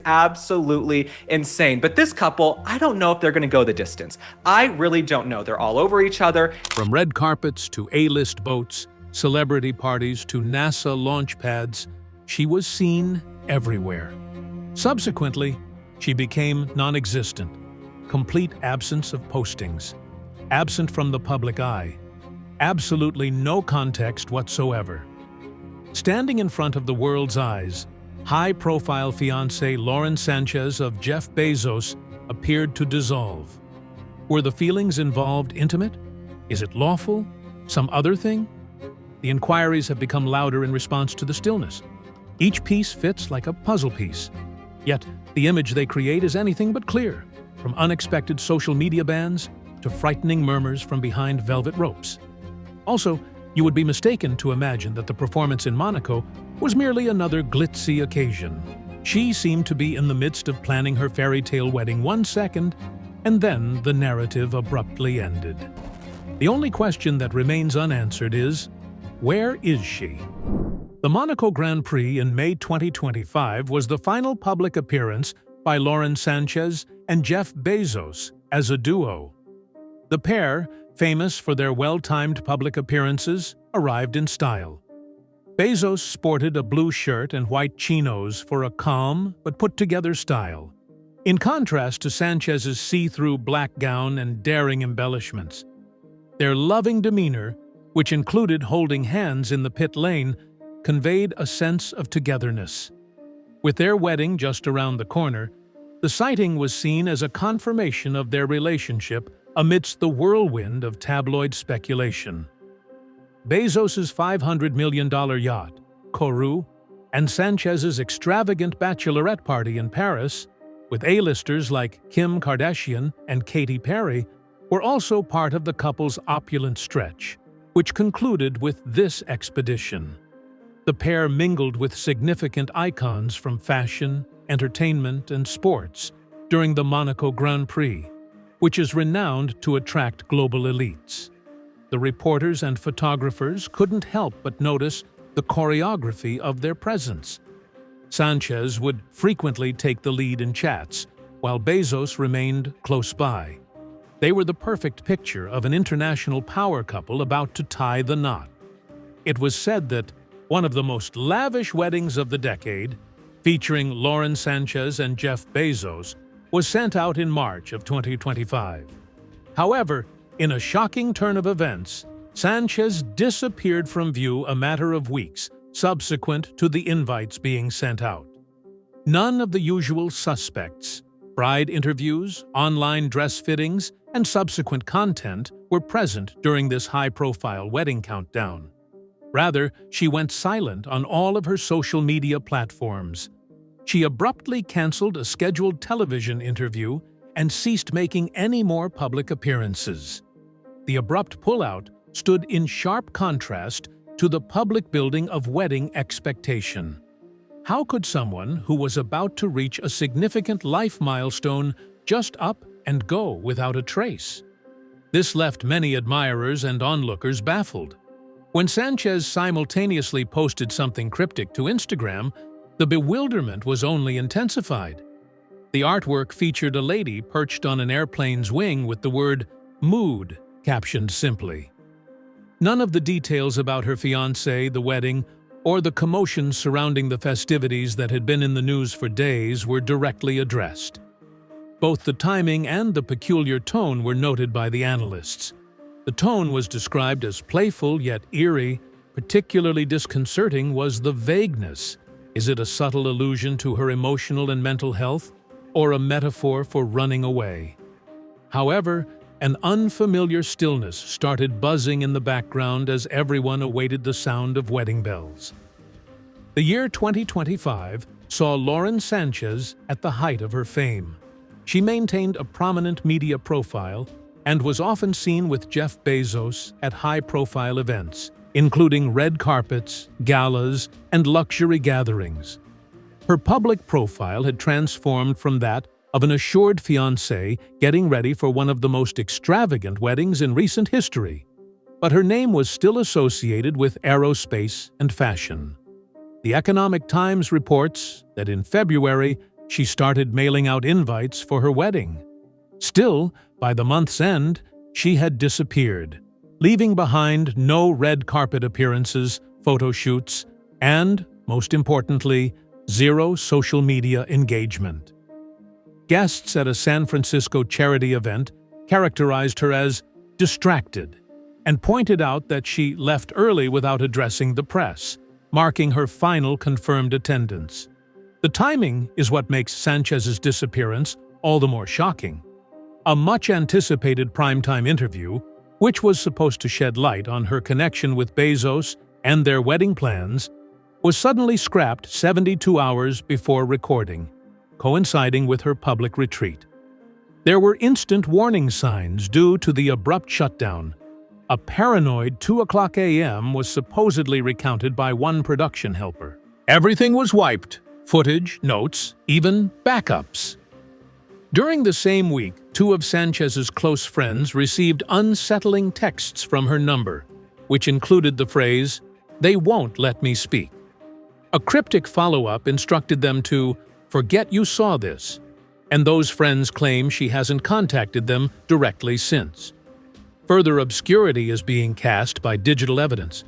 absolutely insane. But this couple, I don't know if they're going to go the distance. I really don't know. They're all over each other. From red carpets to A-list boats, celebrity parties to NASA launch pads, she was seen everywhere. Subsequently, she became non-existent, complete absence of postings, absent from the public eye, absolutely no context whatsoever. Standing in front of the world's eyes, high-profile fiancé Lauren Sanchez of Jeff Bezos appeared to dissolve. Were the feelings involved intimate? Is it lawful? Some other thing? The inquiries have become louder in response to the stillness. Each piece fits like a puzzle piece. Yet, the image they create is anything but clear, from unexpected social media bans to frightening murmurs from behind velvet ropes. Also, you would be mistaken to imagine that the performance in Monaco was merely another glitzy occasion. She seemed to be in the midst of planning her fairy tale wedding 1 second, and then the narrative abruptly ended. The only question that remains unanswered is, where is she? The Monaco Grand Prix in May 2025 was the final public appearance by Lauren Sanchez and Jeff Bezos as a duo. The pair, famous for their well-timed public appearances, arrived in style. Bezos sported a blue shirt and white chinos for a calm but put-together style, in contrast to Sanchez's see-through black gown and daring embellishments. Their loving demeanor, which included holding hands in the pit lane, conveyed a sense of togetherness. With their wedding just around the corner, the sighting was seen as a confirmation of their relationship amidst the whirlwind of tabloid speculation. Bezos's $500 million yacht, Kourou, and Sanchez's extravagant bachelorette party in Paris, with A-listers like Kim Kardashian and Katy Perry, were also part of the couple's opulent stretch, which concluded with this expedition. The pair mingled with significant icons from fashion, entertainment, and sports during the Monaco Grand Prix, which is renowned to attract global elites. The reporters and photographers couldn't help but notice the choreography of their presence. Sanchez would frequently take the lead in chats, while Bezos remained close by. They were the perfect picture of an international power couple about to tie the knot. It was said that one of the most lavish weddings of the decade, featuring Lauren Sanchez and Jeff Bezos, was sent out in March of 2025. However, in a shocking turn of events, Sanchez disappeared from view a matter of weeks subsequent to the invites being sent out. None of the usual suspects, bride interviews, online dress fittings, and subsequent content were present during this high-profile wedding countdown. Rather, she went silent on all of her social media platforms. She abruptly canceled a scheduled television interview and ceased making any more public appearances. The abrupt pullout stood in sharp contrast to the public building of wedding expectation. How could someone who was about to reach a significant life milestone just up and go without a trace? This left many admirers and onlookers baffled. When Sanchez simultaneously posted something cryptic to Instagram, the bewilderment was only intensified. The artwork featured a lady perched on an airplane's wing with the word "mood" captioned simply. None of the details about her fiancé, the wedding, or the commotion surrounding the festivities that had been in the news for days were directly addressed. Both the timing and the peculiar tone were noted by the analysts. The tone was described as playful yet eerie. Particularly disconcerting was the vagueness. Is it a subtle allusion to her emotional and mental health, or a metaphor for running away? However, an unfamiliar stillness started buzzing in the background as everyone awaited the sound of wedding bells. The year 2025 saw Lauren Sanchez at the height of her fame. She maintained a prominent media profile and was often seen with Jeff Bezos at high-profile events, including red carpets, galas, and luxury gatherings. Her public profile had transformed from that of an assured fiancé getting ready for one of the most extravagant weddings in recent history, but her name was still associated with aerospace and fashion. The Economic Times reports that in February, she started mailing out invites for her wedding. Still, by the month's end, she had disappeared, leaving behind no red carpet appearances, photo shoots, and, most importantly, zero social media engagement. Guests at a San Francisco charity event characterized her as distracted and pointed out that she left early without addressing the press, marking her final confirmed attendance. The timing is what makes Sanchez's disappearance all the more shocking. A much-anticipated primetime interview, which was supposed to shed light on her connection with Bezos and their wedding plans, was suddenly scrapped 72 hours before recording, coinciding with her public retreat. There were instant warning signs due to the abrupt shutdown. A paranoid 2:00 a.m. was supposedly recounted by one production helper. Everything was wiped: footage, notes, even backups. During the same week, two of Sanchez's close friends received unsettling texts from her number, which included the phrase, "They won't let me speak." A cryptic follow-up instructed them to forget you saw this, and those friends claim she hasn't contacted them directly since. Further obscurity is being cast by digital evidence.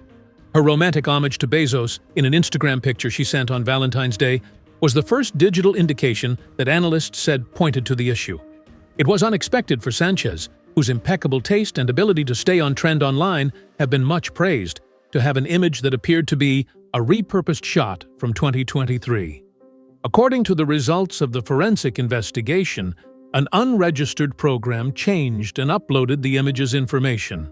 Her romantic homage to Bezos in an Instagram picture she sent on Valentine's Day was the first digital indication that analysts said pointed to the issue. It was unexpected for Sanchez, whose impeccable taste and ability to stay on trend online have been much praised, to have an image that appeared to be a repurposed shot from 2023. According to the results of the forensic investigation, an unregistered program changed and uploaded the image's information.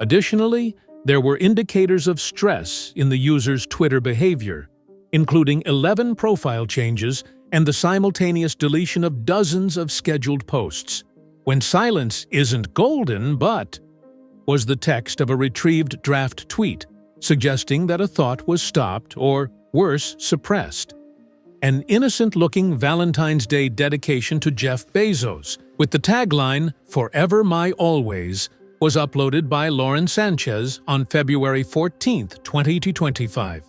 Additionally, there were indicators of stress in the user's Twitter behavior, including 11 profile changes and the simultaneous deletion of dozens of scheduled posts. When silence isn't golden, but was the text of a retrieved draft tweet, suggesting that a thought was stopped or, worse, suppressed. An innocent-looking Valentine's Day dedication to Jeff Bezos, with the tagline, "Forever My Always," was uploaded by Lauren Sanchez on February 14, 2025.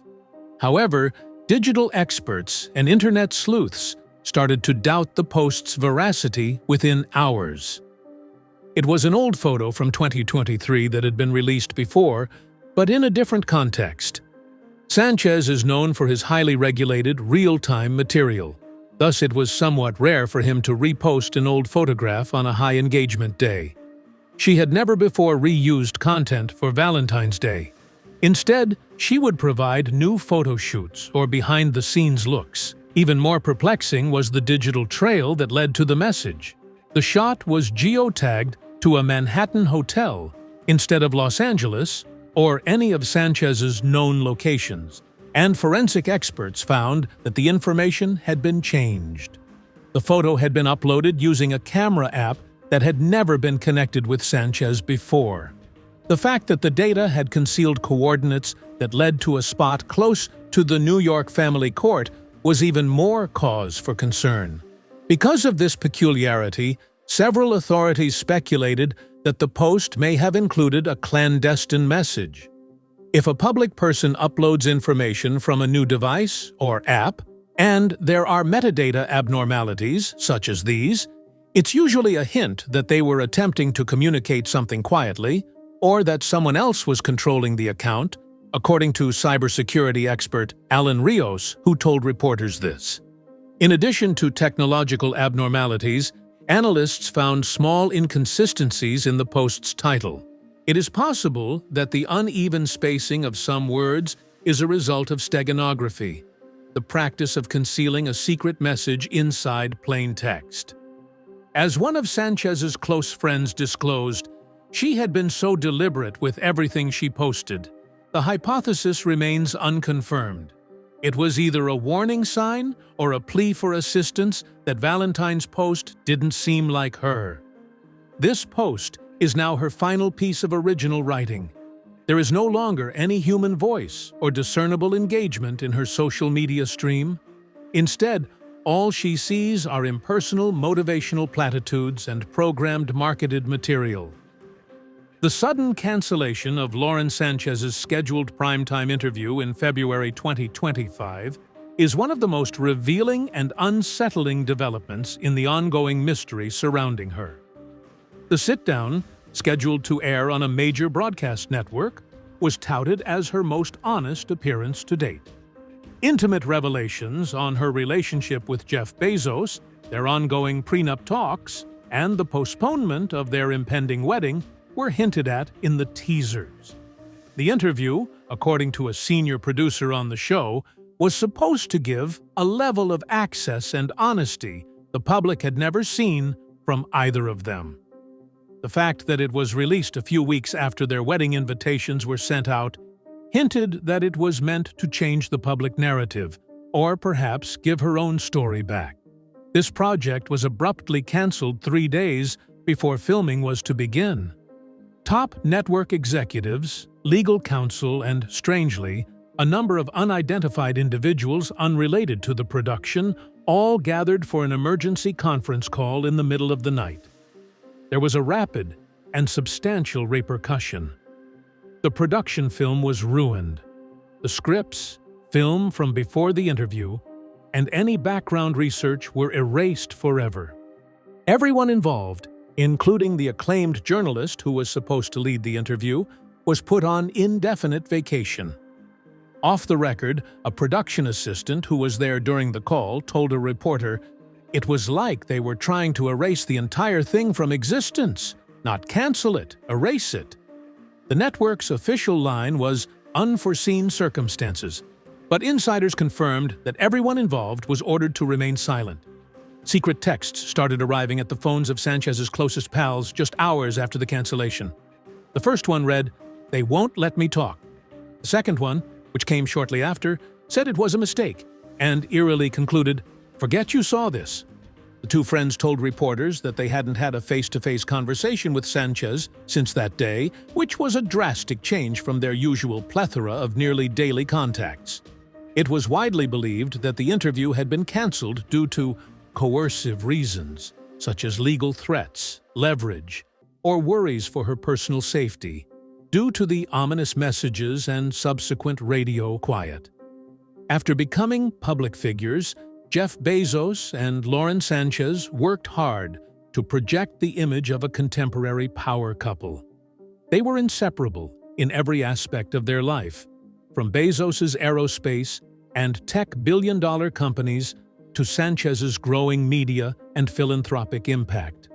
However, digital experts and internet sleuths started to doubt the post's veracity within hours. It was an old photo from 2023 that had been released before, but in a different context. Sanchez is known for his highly regulated, real-time material. Thus, it was somewhat rare for him to repost an old photograph on a high-engagement day. She had never before reused content for Valentine's Day. Instead, she would provide new photo shoots or behind-the-scenes looks. Even more perplexing was the digital trail that led to the message. The shot was geotagged to a Manhattan hotel instead of Los Angeles or any of Sanchez's known locations, and forensic experts found that the information had been changed. The photo had been uploaded using a camera app that had never been connected with Sanchez before. The fact that the data had concealed coordinates that led to a spot close to the New York family court was even more cause for concern. Because of this peculiarity, several authorities speculated that the post may have included a clandestine message. If a public person uploads information from a new device or app, and there are metadata abnormalities, such as these, it's usually a hint that they were attempting to communicate something quietly, or that someone else was controlling the account, according to cybersecurity expert Alan Rios, who told reporters this. In addition to technological abnormalities, analysts found small inconsistencies in the post's title. It is possible that the uneven spacing of some words is a result of steganography, the practice of concealing a secret message inside plain text. As one of Sanchez's close friends disclosed, she had been so deliberate with everything she posted. The hypothesis remains unconfirmed. It was either a warning sign or a plea for assistance that Valentine's post didn't seem like her. This post is now her final piece of original writing. There is no longer any human voice or discernible engagement in her social media stream. Instead, all she sees are impersonal motivational platitudes and programmed marketed material. The sudden cancellation of Lauren Sanchez's scheduled primetime interview in February 2025 is one of the most revealing and unsettling developments in the ongoing mystery surrounding her. The sit-down, scheduled to air on a major broadcast network, was touted as her most honest appearance to date. Intimate revelations on her relationship with Jeff Bezos, their ongoing prenup talks, and the postponement of their impending wedding were hinted at in the teasers. The interview, according to a senior producer on the show, was supposed to give a level of access and honesty the public had never seen from either of them. The fact that it was released a few weeks after their wedding invitations were sent out hinted that it was meant to change the public narrative, or perhaps give her own story back. This project was abruptly canceled 3 days before filming was to begin. Top network executives, legal counsel, and, strangely, a number of unidentified individuals unrelated to the production all gathered for an emergency conference call in the middle of the night. There was a rapid and substantial repercussion. The production film was ruined. The scripts, film from before the interview, and any background research were erased forever. Everyone involved, including the acclaimed journalist who was supposed to lead the interview, was put on indefinite vacation. Off the record, a production assistant who was there during the call told a reporter, "It was like they were trying to erase the entire thing from existence, not cancel it, erase it." The network's official line was "unforeseen circumstances," but insiders confirmed that everyone involved was ordered to remain silent. Secret texts started arriving at the phones of Sanchez's closest pals just hours after the cancellation. The first one read, "They won't let me talk." The second one, which came shortly after, said it was a mistake, and eerily concluded, "Forget you saw this." The two friends told reporters that they hadn't had a face-to-face conversation with Sanchez since that day, which was a drastic change from their usual plethora of nearly daily contacts. It was widely believed that the interview had been canceled due to coercive reasons, such as legal threats, leverage, or worries for her personal safety, due to the ominous messages and subsequent radio quiet. After becoming public figures, Jeff Bezos and Lauren Sanchez worked hard to project the image of a contemporary power couple. They were inseparable in every aspect of their life, from Bezos's aerospace and tech billion-dollar companies to Sanchez's growing media and philanthropic impact.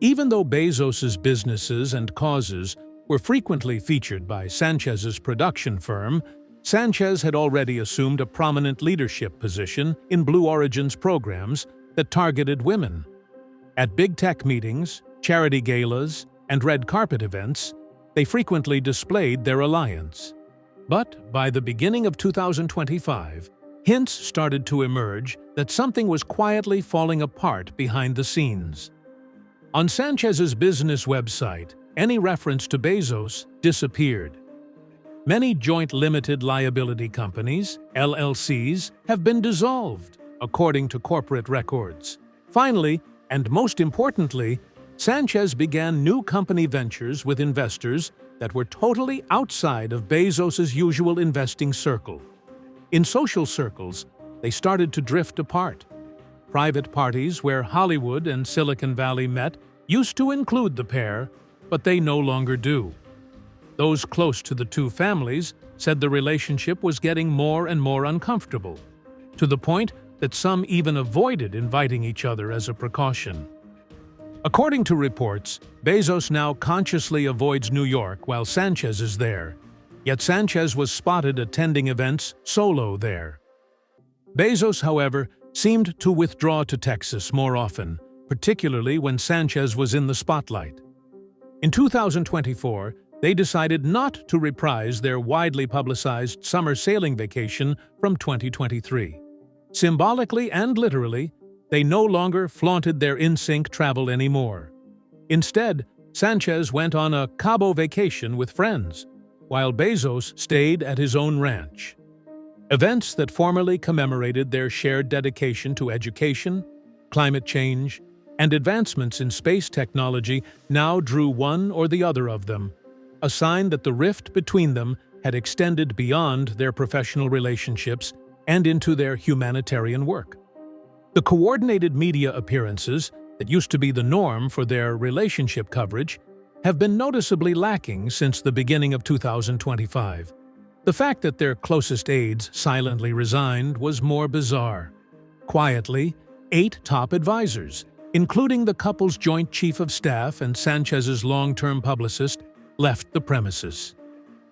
Even though Bezos's businesses and causes were frequently featured by Sanchez's production firm, Sanchez had already assumed a prominent leadership position in Blue Origin's programs that targeted women. At big tech meetings, charity galas, and red carpet events, they frequently displayed their alliance. But by the beginning of 2025, hints started to emerge that something was quietly falling apart behind the scenes. On Sanchez's business website, any reference to Bezos disappeared. Many joint limited liability companies, LLCs, have been dissolved, according to corporate records. Finally, and most importantly, Sanchez began new company ventures with investors that were totally outside of Bezos's usual investing circle. In social circles, they started to drift apart. Private parties where Hollywood and Silicon Valley met used to include the pair, but they no longer do. Those close to the two families said the relationship was getting more and more uncomfortable, to the point that some even avoided inviting each other as a precaution. According to reports, Bezos now consciously avoids New York while Sanchez is there, yet Sanchez was spotted attending events solo there. Bezos, however, seemed to withdraw to Texas more often, particularly when Sanchez was in the spotlight. In 2024, they decided not to reprise their widely publicized summer sailing vacation from 2023. Symbolically and literally, they no longer flaunted their in-sync travel anymore. Instead, Sanchez went on a Cabo vacation with friends, while Bezos stayed at his own ranch. Events that formally commemorated their shared dedication to education, climate change, and advancements in space technology now drew one or the other of them, a sign that the rift between them had extended beyond their professional relationships and into their humanitarian work. The coordinated media appearances that used to be the norm for their relationship coverage have been noticeably lacking since the beginning of 2025. The fact that their closest aides silently resigned was more bizarre. Quietly, 8 top advisors, including the couple's joint chief of staff and Sanchez's long-term publicist, left the premises.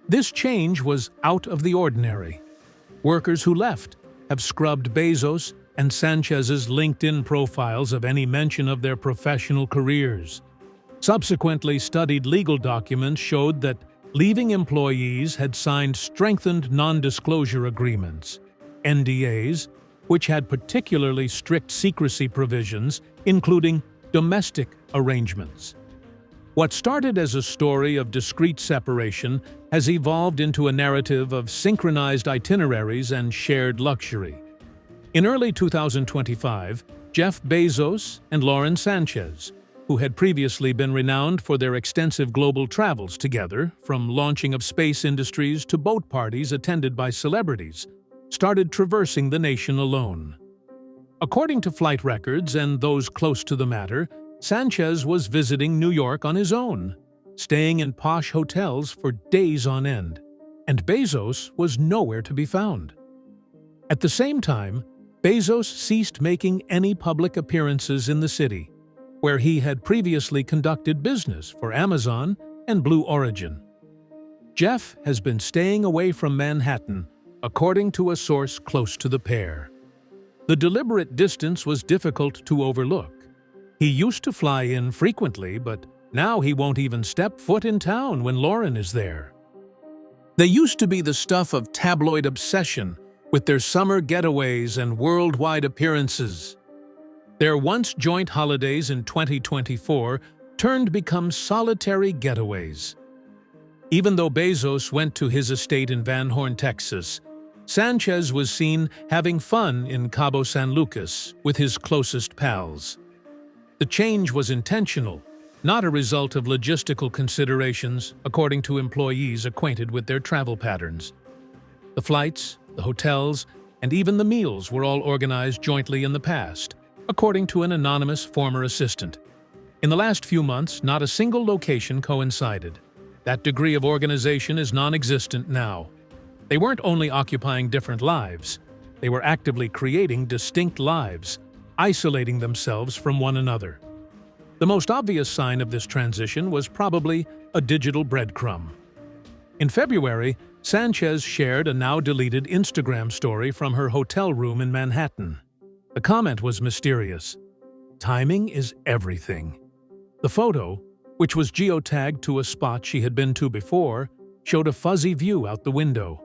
This change was out of the ordinary. Workers who left have scrubbed Bezos and Sanchez's LinkedIn profiles of any mention of their professional careers. Subsequently studied legal documents showed that leaving employees had signed strengthened non-disclosure agreements, NDAs, which had particularly strict secrecy provisions, including domestic arrangements. What started as a story of discreet separation has evolved into a narrative of synchronized itineraries and shared luxury. In early 2025, Jeff Bezos and Lauren Sanchez, who had previously been renowned for their extensive global travels together, from launching of space industries to boat parties attended by celebrities, started traversing the nation alone. According to flight records and those close to the matter, Sanchez was visiting New York on his own, staying in posh hotels for days on end, and Bezos was nowhere to be found. At the same time, Bezos ceased making any public appearances in the city, where he had previously conducted business for Amazon and Blue Origin. Jeff has been staying away from Manhattan, according to a source close to the pair. The deliberate distance was difficult to overlook. He used to fly in frequently, but now he won't even step foot in town when Lauren is there. They used to be the stuff of tabloid obsession, with their summer getaways and worldwide appearances. Their once joint holidays in 2024 turned become solitary getaways. Even though Bezos went to his estate in Van Horn, Texas, Sanchez was seen having fun in Cabo San Lucas with his closest pals. The change was intentional, not a result of logistical considerations, according to employees acquainted with their travel patterns. The flights, the hotels, and even the meals were all organized jointly in the past, according to an anonymous former assistant. In the last few months, not a single location coincided. That degree of organization is non-existent now. They weren't only occupying different lives, they were actively creating distinct lives, isolating themselves from one another. The most obvious sign of this transition was probably a digital breadcrumb. In February, Sanchez shared a now-deleted Instagram story from her hotel room in Manhattan. The comment was mysterious. Timing is everything. The photo, which was geotagged to a spot she had been to before, showed a fuzzy view out the window.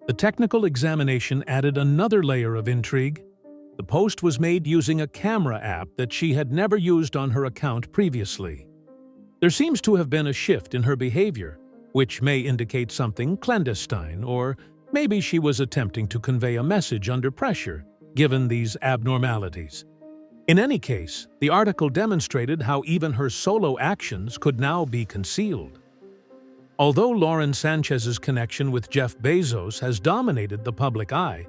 The technical examination added another layer of intrigue. The post was made using a camera app that she had never used on her account previously. There seems to have been a shift in her behavior, which may indicate something clandestine, or maybe she was attempting to convey a message under pressure, given these abnormalities. In any case, the article demonstrated how even her solo actions could now be concealed. Although Lauren Sanchez's connection with Jeff Bezos has dominated the public eye,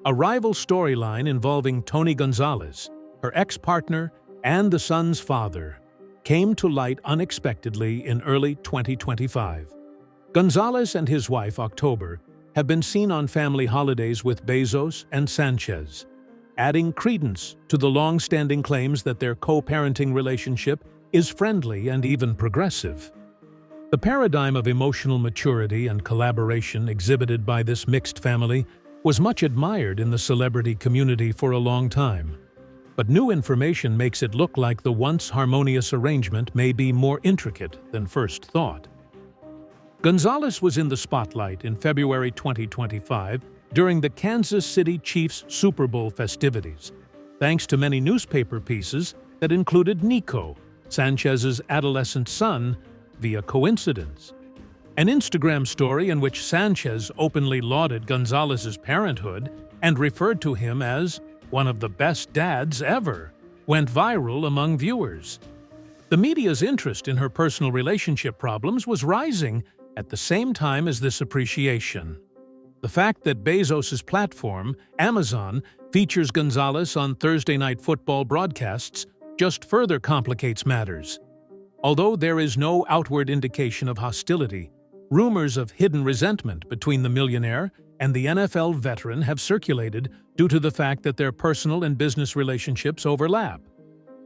a rival storyline involving Tony Gonzalez, her ex-partner and the son's father, came to light unexpectedly in early 2025. Gonzalez and his wife, October, have been seen on family holidays with Bezos and Sanchez, adding credence to the long-standing claims that their co-parenting relationship is friendly and even progressive. The paradigm of emotional maturity and collaboration exhibited by this mixed family was much admired in the celebrity community for a long time. But new information makes it look like the once harmonious arrangement may be more intricate than first thought. Gonzalez was in the spotlight in February 2025 during the Kansas City Chiefs Super Bowl festivities, thanks to many newspaper pieces that included Nico, Sanchez's adolescent son, via coincidence. An Instagram story in which Sanchez openly lauded Gonzalez's parenthood and referred to him as one of the best dads ever went viral among viewers. The media's interest in her personal relationship problems was rising at the same time as this appreciation. The fact that Bezos' platform, Amazon, features Gonzalez on Thursday Night Football broadcasts just further complicates matters. Although there is no outward indication of hostility, rumors of hidden resentment between the millionaire and the NFL veteran have circulated due to the fact that their personal and business relationships overlap.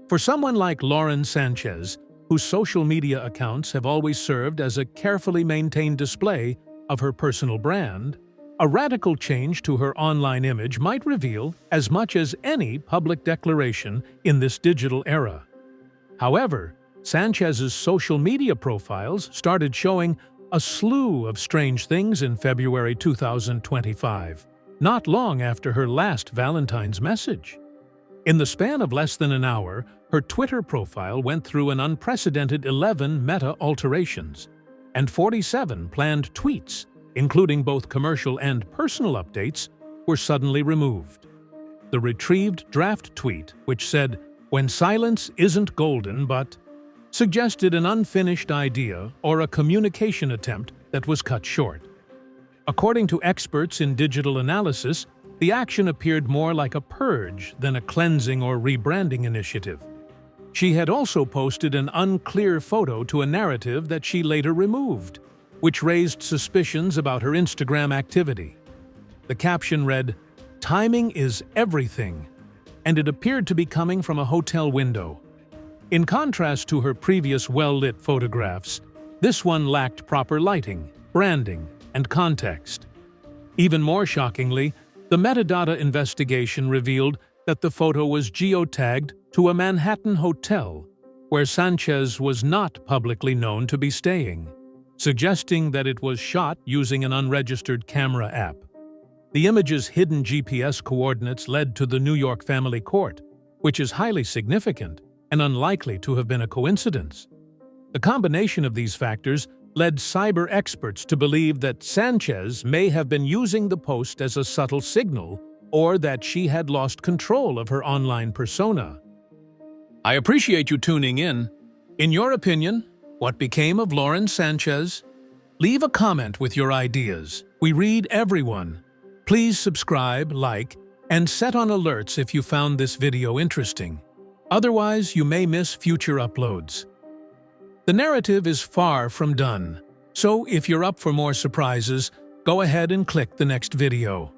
For someone like Lauren Sanchez, whose social media accounts have always served as a carefully maintained display of her personal brand, a radical change to her online image might reveal as much as any public declaration in this digital era. However, Sanchez's social media profiles started showing a slew of strange things in February 2025, not long after her last Valentine's message. In the span of less than an hour, her Twitter profile went through an unprecedented 11 meta alterations, and 47 planned tweets, including both commercial and personal updates, were suddenly removed. The retrieved draft tweet, which said, "When silence isn't golden but," suggested an unfinished idea or a communication attempt that was cut short. According to experts in digital analysis, the action appeared more like a purge than a cleansing or rebranding initiative. She had also posted an unclear photo to a narrative that she later removed, which raised suspicions about her Instagram activity. The caption read, "Timing is everything," and it appeared to be coming from a hotel window. In contrast to her previous well-lit photographs, this one lacked proper lighting, branding, and context. Even more shockingly, the metadata investigation revealed that the photo was geotagged to a Manhattan hotel, where Sanchez was not publicly known to be staying, suggesting that it was shot using an unregistered camera app. The image's hidden GPS coordinates led to the New York family court, which is highly significant and unlikely to have been a coincidence. The combination of these factors led cyber experts to believe that Sanchez may have been using the post as a subtle signal or that she had lost control of her online persona. I appreciate you tuning in. In your opinion, what became of Lauren Sanchez? Leave a comment with your ideas. We read everyone. Please subscribe, like, and set on alerts if you found this video interesting. Otherwise, you may miss future uploads. The narrative is far from done, so if you're up for more surprises, go ahead and click the next video.